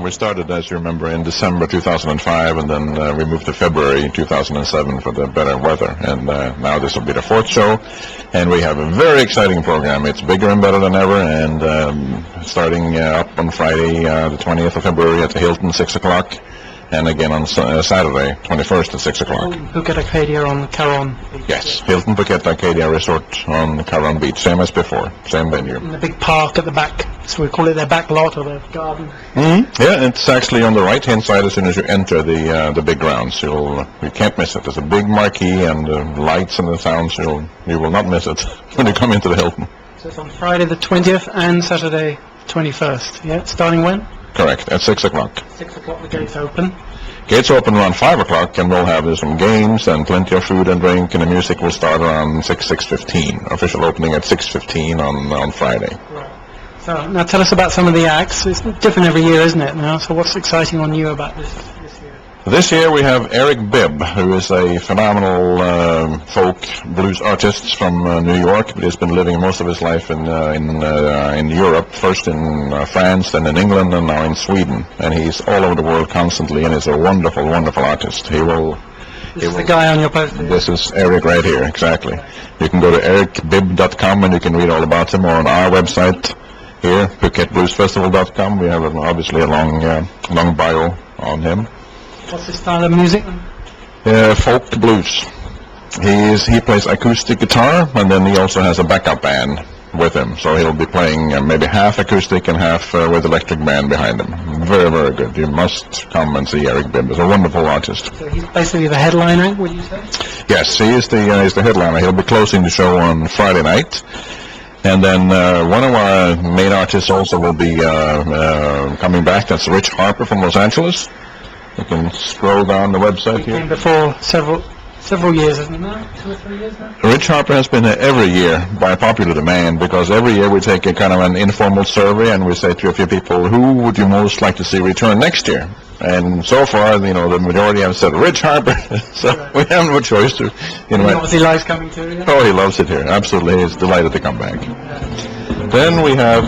We started, as you remember, in December 2005, and then we moved to February 2007 for the better weather. And now this will be the fourth show, and we have a very exciting program. It's bigger and better than ever, and starting up on Friday, the 20th of February at the Hilton, 6 o'clock. And again on Saturday, 21st at 6 o'clock. Phuket Arcadia on Karon. Yes, Hilton Phuket Arcadia Resort on Karon Beach, same as before, same venue. In the big park at the back, so we call it their back lot or their garden. Yeah, it's actually on the right-hand side as soon as you enter the big grounds. You can't miss it. There's a big marquee and lights and the sounds. You will not miss it when you come into the Hilton. So it's on Friday the 20th and Saturday 21st. Yeah, starting when? Correct, at 6 o'clock. 6 o'clock the gates open. Gates open around 5 o'clock, and we'll have some games and plenty of food and drink, and the music will start around 6:15. Official opening at 6:15 on Friday. Right. So now tell us about some of the acts. It's different every year, isn't it, now? So what's exciting or new about this year? This year we have Eric Bibb, who is a phenomenal folk blues artist from New York, but he's been living most of his life in Europe, first in France, then in England, and now in Sweden. And he's all over the world constantly, and he's a wonderful, wonderful artist. This is the guy on your poster. This is Eric right here, exactly. You can go to ericbibb.com and you can read all about him, or on our website here, phuketbluesfestival.com. We have obviously a long bio on him. What's his style of music? Folk blues. He plays acoustic guitar, and then he also has a backup band with him. So he'll be playing maybe half acoustic and half with electric band behind him. Very, very good. You must come and see Eric Bibb. He's a wonderful artist. So he's basically the headliner, would you say? Yes, he is the headliner. He'll be closing the show on Friday night. And then one of our main artists also will be coming back. That's Rich Harper from Los Angeles. You can scroll down the website he here. Came before several years, isn't it now? 2 or 3 years now? Rich Harper has been here every year by popular demand, because every year we take a kind of an informal survey and we say to a few people, who would you most like to see return next year? And so far, the majority have said Rich Harper. So we have no choice to invite. He obviously likes coming to, yeah? Oh, he loves it here. Absolutely. He's delighted to come back. Then we have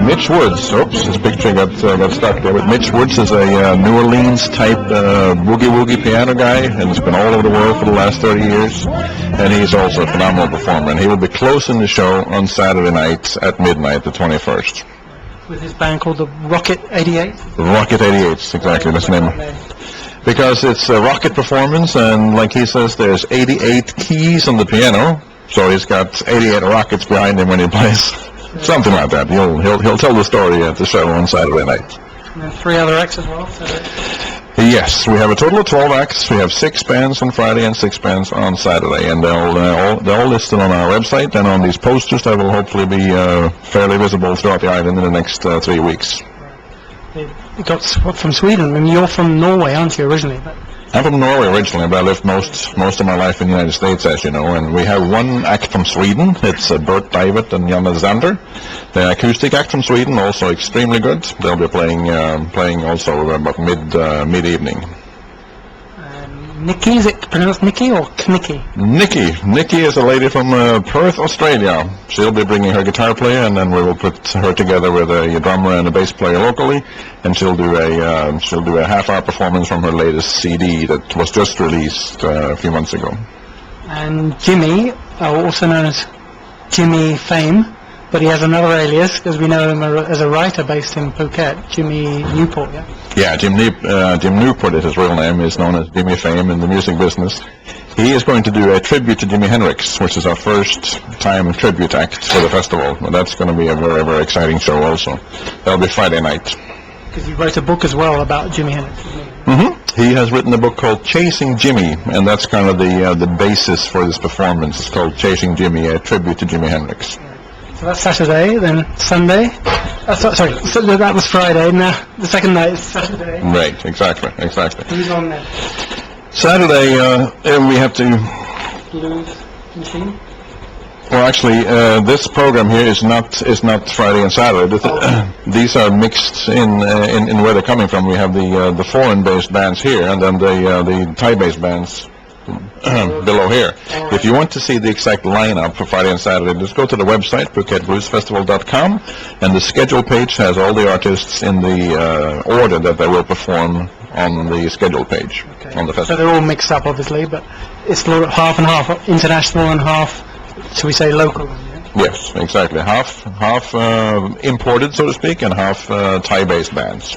Mitch Woods. Oops, this picture got stuck there. But Mitch Woods is a New Orleans type boogie-woogie piano guy, and he's been all over the world for the last 30 years. And he's also a phenomenal performer. And he will be closing the show on Saturday night at midnight, the 21st. With his band called the Rocket 88? Rocket 88, exactly. That's the name. Because it's a rocket performance, and like he says, there's 88 keys on the piano. So he's got 88 rockets behind him when he plays. Something like that. He'll tell the story at the show on Saturday night. And then 3 other acts as well? Yes, we have a total of 12 acts. We have 6 bands on Friday and 6 bands on Saturday, and they're all listed on our website and on these posters that will hopefully be fairly visible throughout the island in the next 3 weeks. You got from Sweden. I mean, you're from Norway, aren't you, originally? I'm from Norway originally, but I lived most of my life in the United States, as you know. And we have one act from Sweden. It's Bert Divert and Janne Zander. The acoustic act from Sweden, also extremely good. They'll be playing also about mid-evening. Nikki, is it pronounced Nikki or Knicky? Nikki is a lady from Perth, Australia. She'll be bringing her guitar player, and then we will put her together with a drummer and a bass player locally, and she'll do a half-hour performance from her latest CD that was just released a few months ago. And Jimmy, also known as Jimmy Fame, but he has another alias because we know him as a writer based in Phuket, Jimmy Newport, yeah? Yeah, Jim Newport is his real name. He's known as Jimmy Fame in the music business. He is going to do a tribute to Jimi Hendrix, which is our first-time tribute act for the festival. And that's going to be a very, very exciting show also. That'll be Friday night. Because you wrote a book as well about Jimi Hendrix. Mm-hmm. He has written a book called Chasing Jimmy, and that's kind of the basis for this performance. It's called Chasing Jimmy, a tribute to Jimi Hendrix. So that's Saturday, then Sunday. Sorry, so that was Friday. Now the second night is Saturday. Right, exactly. Who's on there? Saturday, we have to. Blues machine. Well, actually, this program here is not Friday and Saturday. These are mixed in where they're coming from. We have the foreign-based bands here, and then the Thai-based bands below here. If you want to see the exact lineup for Friday and Saturday, just go to the website, phuketbluesfestival.com, and the schedule page has all the artists in the order that they will perform on the schedule page on the So festival. they're all mixed up, obviously, but it's half and half, international and half, shall we say, local. Yes, exactly. Half imported, so to speak, and half Thai-based bands.